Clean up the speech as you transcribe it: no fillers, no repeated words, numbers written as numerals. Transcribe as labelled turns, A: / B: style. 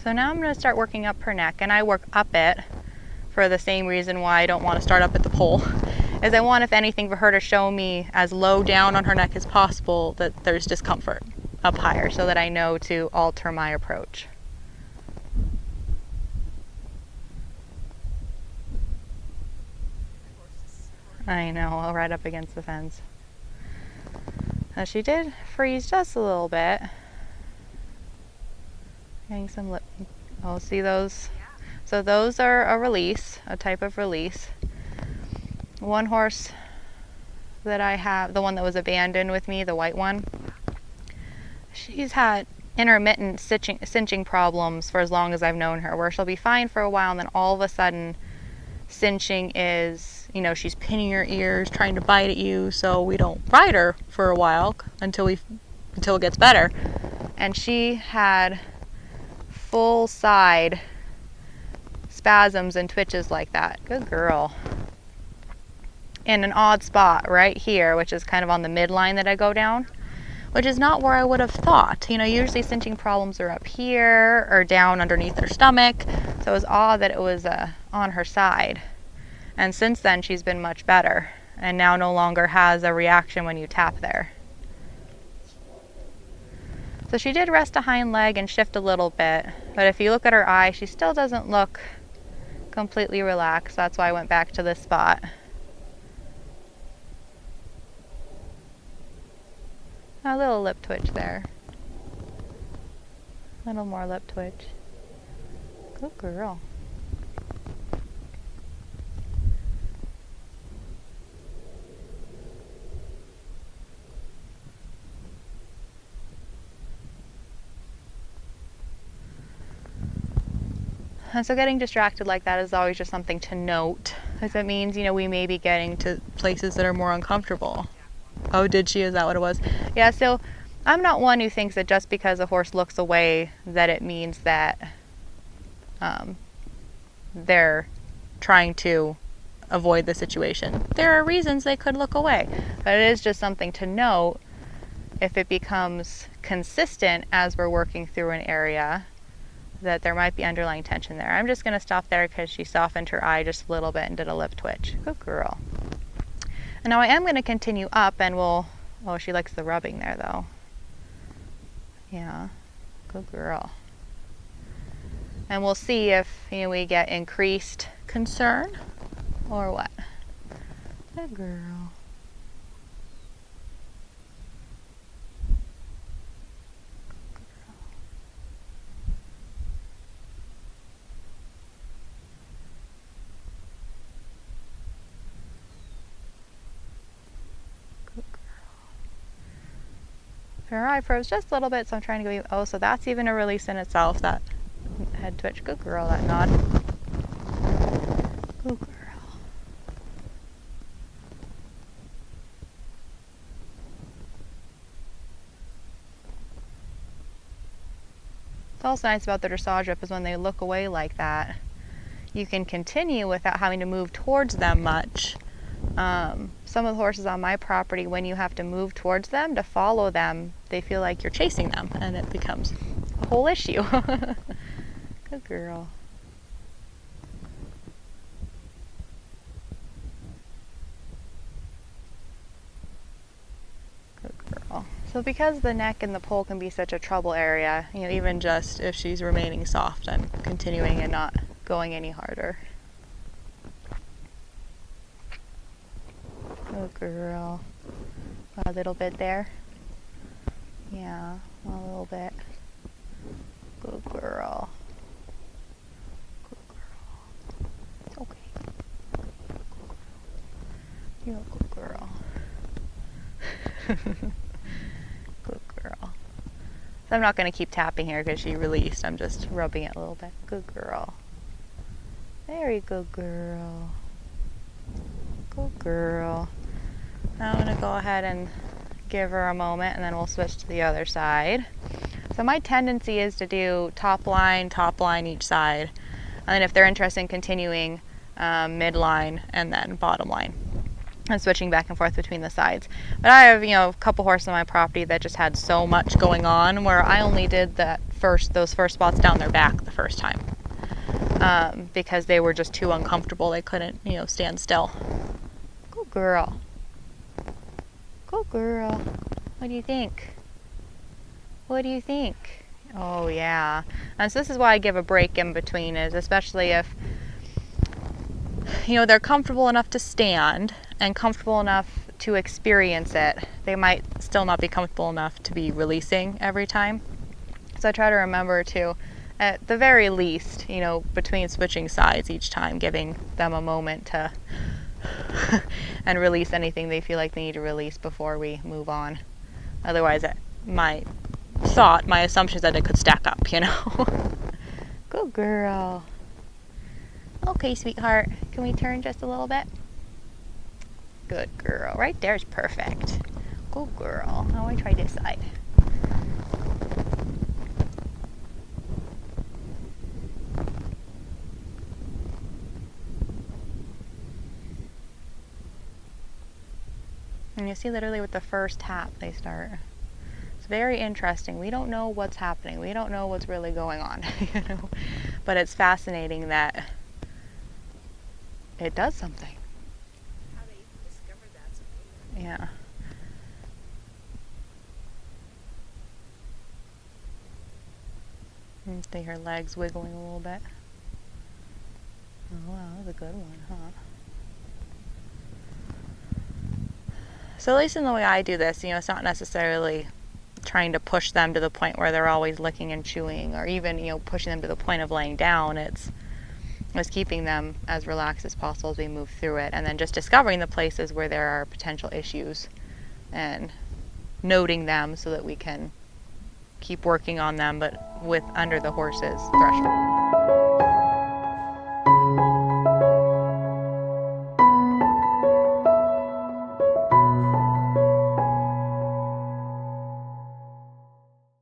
A: So now I'm going to start working up her neck, and I work up it for the same reason why I don't want to start up at the pole, is I want, if anything, for her to show me as low down on her neck as possible that there's discomfort up higher, so that I know to alter my approach. I know, right up against the fence. Now she did freeze just a little bit. Getting some lip. Oh, see those? So those are a release, a type of release. One horse that I have, the one that was abandoned with me, the white one, she's had intermittent cinching problems for as long as I've known her, where she'll be fine for a while and then all of a sudden cinching is, you know, she's pinning her ears, trying to bite at you, so we don't ride her for a while until it gets better. And she had full side spasms and twitches like that. Good girl. In an odd spot right here, which is kind of on the midline that I go down, which is not where I would have thought. You know, usually cinching problems are up here or down underneath her stomach. So it was odd that it was on her side. And since then, she's been much better and now no longer has a reaction when you tap there. So she did rest a hind leg and shift a little bit, but if you look at her eye, she still doesn't look completely relaxed. That's why I went back to this spot. A little lip twitch there. A little more lip twitch. Good girl. And so getting distracted like that is always just something to note, because it means, you know, we may be getting to places that are more uncomfortable. Oh, did she? Is that what it was? Yeah, so I'm not one who thinks that just because a horse looks away that it means that they're trying to avoid the situation. There are reasons they could look away, but it is just something to note if it becomes consistent as we're working through an area that there might be underlying tension there. I'm just going to stop there because she softened her eye just a little bit and did a lip twitch. Good girl. And now I am going to continue up and we'll, oh, she likes the rubbing there though. Yeah, good girl. And we'll see if, you know, we get increased concern or what. Good girl. Her eye froze just a little bit, so I'm trying to go, oh, so that's even a release in itself, that head twitch. Good girl, that nod. Good girl. What's also nice about the dressage whip is when they look away like that, you can continue without having to move towards them much. Some of the horses on my property, when you have to move towards them to follow them, they feel like you're chasing them, and it becomes a whole issue. Good girl. Good girl. So because the neck and the pole can be such a trouble area, you know, even just if she's remaining soft, I'm continuing and not going any harder. Good girl. A little bit there. Yeah, a little bit. Good girl. Good girl. It's okay. You're a good girl. Good girl. So I'm not going to keep tapping here because she released. I'm just rubbing it a little bit. Good girl. Very good girl. Good girl. Now I'm going to go ahead and give her a moment and then we'll switch to the other side. So my tendency is to do top line each side. And then if they're interested in continuing, midline and then bottom line. and switching back and forth between the sides. But I have, a couple horses on my property that just had so much going on where I only did those first spots down their back the first time, because they were just too uncomfortable. They couldn't, stand still. Go girl. Go girl. What do you think? What do you think? Oh yeah. And so this is why I give a break in between, is especially if they're comfortable enough to stand and comfortable enough to experience it, they might still not be comfortable enough to be releasing every time. So I try to remember to, at the very least, between switching sides each time, giving them a moment to and release anything they feel like they need to release before we move on. Otherwise, my assumption is that it could stack up, Good girl. Okay, sweetheart. Can we turn just a little bit? Good girl. Right there's perfect. Good girl. Now I try this side. And you see literally with the first tap they start. It's very interesting. We don't know what's happening. We don't know what's really going on, But it's fascinating that it does something.
B: How they even discovered that's amazing.
A: Yeah. And see her legs wiggling a little bit. Oh wow, that was a good one, huh? So at least in the way I do this, it's not necessarily trying to push them to the point where they're always licking and chewing, or even, pushing them to the point of laying down. It's keeping them as relaxed as possible as we move through it, and then just discovering the places where there are potential issues and noting them so that we can keep working on them, but under the horse's threshold.